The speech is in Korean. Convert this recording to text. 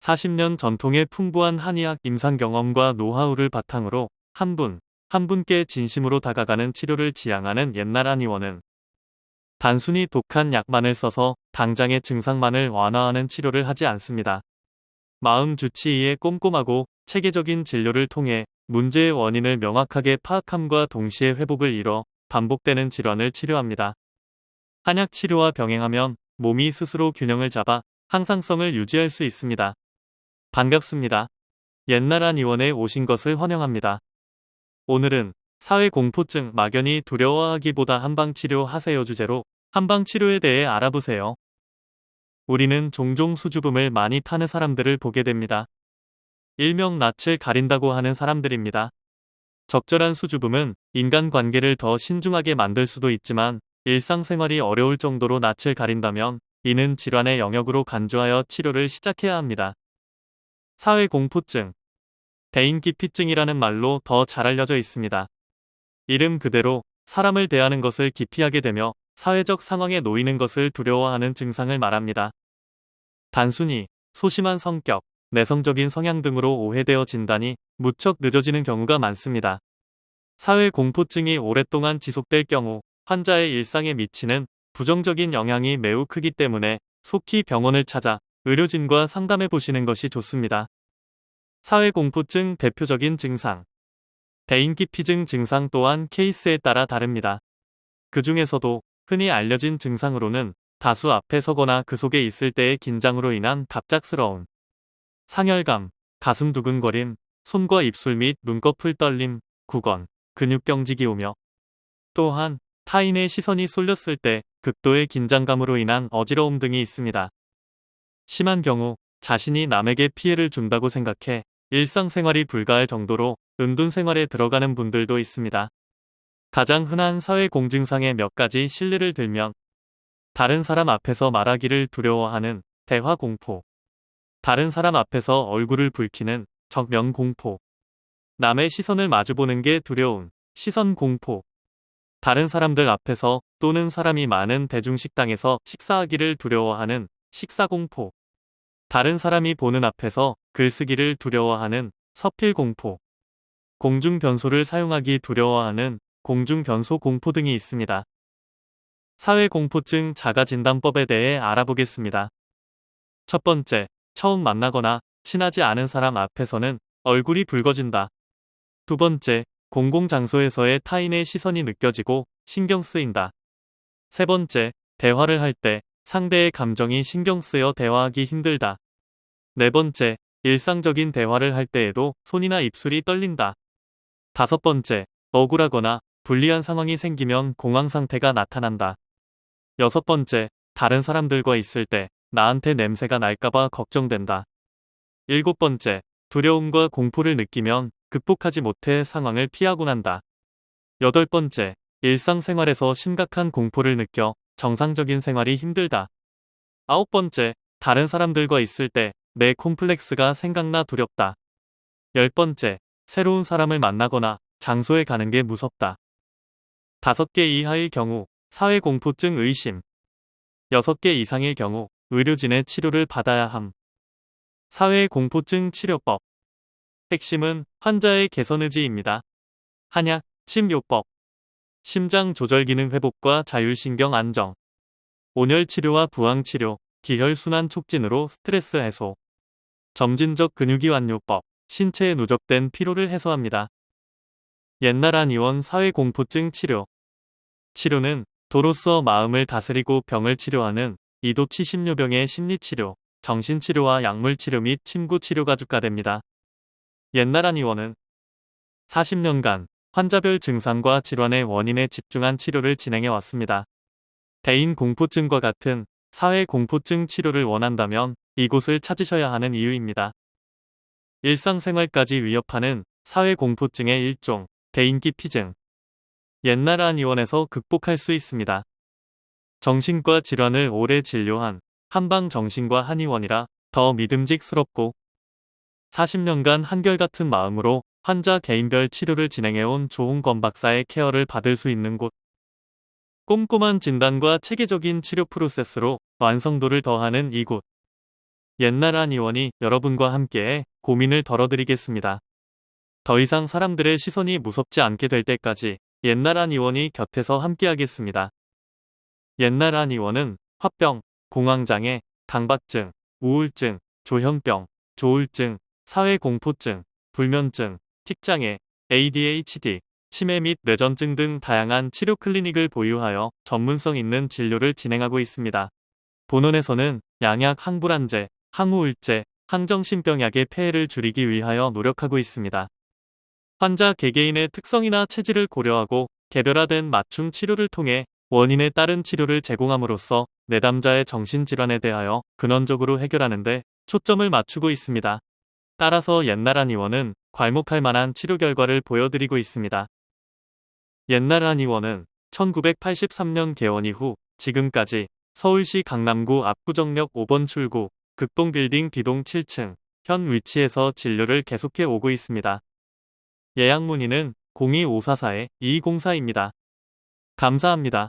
40년 전통의 풍부한 한의학 임상 경험과 노하우를 바탕으로 한 분께 진심으로 다가가는 치료를 지향하는 옛날 한의원은 단순히 독한 약만을 써서 당장의 증상만을 완화하는 치료를 하지 않습니다. 마음 주치의의 꼼꼼하고 체계적인 진료를 통해 문제의 원인을 명확하게 파악함과 동시에 회복을 이뤄 반복되는 질환을 치료합니다. 한약 치료와 병행하면 몸이 스스로 균형을 잡아 항상성을 유지할 수 있습니다. 반갑습니다. 옛날 한의원에 오신 것을 환영합니다. 오늘은 사회공포증 막연히 두려워하기보다 한방치료 하세요 주제로 한방치료에 대해 알아보세요. 우리는 종종 수줍음을 많이 타는 사람들을 보게 됩니다. 일명 낯을 가린다고 하는 사람들입니다. 적절한 수줍음은 인간관계를 더 신중하게 만들 수도 있지만 일상생활이 어려울 정도로 낯을 가린다면 이는 질환의 영역으로 간주하여 치료를 시작해야 합니다. 사회공포증, 대인기피증이라는 말로 더 잘 알려져 있습니다. 이름 그대로 사람을 대하는 것을 기피하게 되며 사회적 상황에 놓이는 것을 두려워하는 증상을 말합니다. 단순히 소심한 성격, 내성적인 성향 등으로 오해되어 진단이 무척 늦어지는 경우가 많습니다. 사회공포증이 오랫동안 지속될 경우 환자의 일상에 미치는 부정적인 영향이 매우 크기 때문에 속히 병원을 찾아 의료진과 상담해 보시는 것이 좋습니다. 사회공포증 대표적인 증상. 대인기피증 증상 또한 케이스에 따라 다릅니다. 그 중에서도 흔히 알려진 증상으로는 다수 앞에 서거나 그 속에 있을 때의 긴장으로 인한 갑작스러운 상열감, 가슴 두근거림, 손과 입술 및 눈꺼풀 떨림, 구건, 근육경직이 오며 또한 타인의 시선이 쏠렸을 때 극도의 긴장감으로 인한 어지러움 등이 있습니다. 심한 경우 자신이 남에게 피해를 준다고 생각해 일상생활이 불가할 정도로 은둔생활에 들어가는 분들도 있습니다. 가장 흔한 사회 공증상의 몇 가지 실례를 들면 다른 사람 앞에서 말하기를 두려워하는 대화공포, 다른 사람 앞에서 얼굴을 붉히는 적면공포, 남의 시선을 마주보는 게 두려운 시선공포, 다른 사람들 앞에서 또는 사람이 많은 대중식당에서 식사하기를 두려워하는 식사공포, 다른 사람이 보는 앞에서 글쓰기를 두려워하는 서필공포, 공중변소를 사용하기 두려워하는 공중변소공포 등이 있습니다. 사회공포증 자가진단법에 대해 알아보겠습니다. 첫 번째, 처음 만나거나 친하지 않은 사람 앞에서는 얼굴이 붉어진다. 두 번째, 공공장소에서의 타인의 시선이 느껴지고 신경 쓰인다. 세 번째, 대화를 할 때 상대의 감정이 신경 쓰여 대화하기 힘들다. 네 번째, 일상적인 대화를 할 때에도 손이나 입술이 떨린다. 다섯 번째, 억울하거나 불리한 상황이 생기면 공황 상태가 나타난다. 여섯 번째, 다른 사람들과 있을 때 나한테 냄새가 날까봐 걱정된다. 일곱 번째, 두려움과 공포를 느끼면 극복하지 못해 상황을 피하곤 한다. 여덟 번째, 일상생활에서 심각한 공포를 느껴 정상적인 생활이 힘들다. 아홉 번째, 다른 사람들과 있을 때 내 콤플렉스가 생각나 두렵다. 열 번째, 새로운 사람을 만나거나 장소에 가는 게 무섭다. 5개 이하의 경우 사회공포증 의심, 6개 이상일 경우 의료진의 치료를 받아야 함. 사회공포증 치료법. 핵심은 환자의 개선 의지입니다. 한약, 침요법, 심장 조절 기능 회복과 자율신경 안정, 온열 치료와 부항 치료, 기혈 순환 촉진으로 스트레스 해소, 점진적 근육이 완요법, 신체에 누적된 피로를 해소합니다. 옛날 한의원 사회공포증 치료. 치료는 도로서 마음을 다스리고 병을 치료하는 이도치 심료병의 심리치료, 정신치료와 약물치료 및 침구치료가 주가됩니다. 옛날 한의원은 40년간 환자별 증상과 질환의 원인에 집중한 치료를 진행해 왔습니다. 대인공포증과 같은 사회공포증 치료를 원한다면 이곳을 찾으셔야 하는 이유입니다. 일상생활까지 위협하는 사회공포증의 일종, 대인기피증. 옛날 한의원에서 극복할 수 있습니다. 정신과 질환을 오래 진료한 한방정신과 한의원이라 더 믿음직스럽고 40년간 한결같은 마음으로 환자 개인별 치료를 진행해온 조홍건 박사의 케어를 받을 수 있는 곳. 꼼꼼한 진단과 체계적인 치료 프로세스로 완성도를 더하는 이곳. 옛날 한 의원이 여러분과 함께 고민을 덜어드리겠습니다. 더 이상 사람들의 시선이 무섭지 않게 될 때까지 옛날 한 의원이 곁에서 함께하겠습니다. 옛날 한 의원은 화병, 공황장애, 강박증, 우울증, 조현병, 조울증, 사회공포증, 불면증, 틱장애, ADHD, 치매 및 뇌전증 등 다양한 치료 클리닉을 보유하여 전문성 있는 진료를 진행하고 있습니다. 본원에서는 양약 항불안제, 항우울제, 항정신병약의 폐해를 줄이기 위하여 노력하고 있습니다. 환자 개개인의 특성이나 체질을 고려하고 개별화된 맞춤 치료를 통해 원인에 따른 치료를 제공함으로써 내담자의 정신질환에 대하여 근원적으로 해결하는 데 초점을 맞추고 있습니다. 따라서 옛날 한 의원은 괄목할 만한 치료 결과를 보여드리고 있습니다. 옛날 한 의원은 1983년 개원 이후 지금까지 서울시 강남구 압구정역 5번 출구 극동빌딩 B동 7층 현 위치에서 진료를 계속해 오고 있습니다. 예약 문의는 02544-2204입니다. 감사합니다.